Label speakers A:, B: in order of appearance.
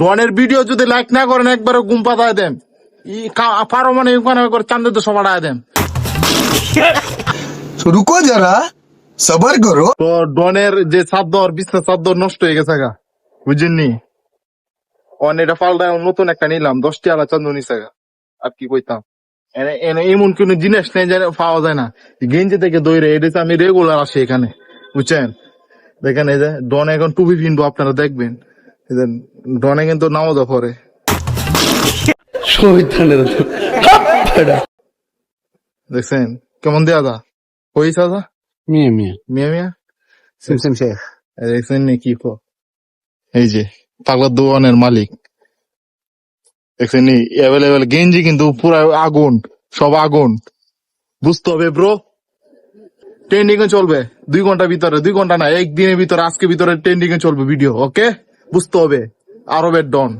A: ডনের video যদি like না করেন একবারে গুম পাতায় দেন পারো মানে করে চান্দে তো সবার আয় দেন।
B: रुको जरा सबर करो।
A: তো ডনের যে চাদর বিছনা চাদর নষ্ট হয়ে গেছে গা, বুঝছেননি? এটা পাল্টায় নতুন একটা নিলাম 10টি আলা চান্দু নিছে গা। আর কি কইতাম, এমন কোন জিনিস নেই যে পাওয়া যায় না। গেঞ্জি থেকে দৌড়ে এটা আমি রেগুলার আসি এখানে, বুঝছেন? দেখেন এই যে ডন এখন টুপি পিনবো, আপনারা দেখবেন। ডনে কিন্তু নামাজও পড়ে। দেখছেন কেমন দেয়া দা হইছে দা
C: মিয়া মিয়া
A: মিয়া মিয়া।
C: সিমসিম শেখ
A: দেখছেন নি কি এই যে পাগলা দোয়ানের মালিক, দেখছেন নি অ্যাভেলেবেল গেঞ্জি কিন্তু পুরা আগুন, সব আগুন। বুঝতে হবে ব্রো, ট্রেন্ডিং এ চলবে 2 ঘন্টা ভিতরে, 2 ঘন্টা না, একদিনের ভিতরে, আজকে ভিতরে ট্রেন্ডিং এ চলবে ভিডিও। ওকে, বুঝতে হবে আরবের ডন।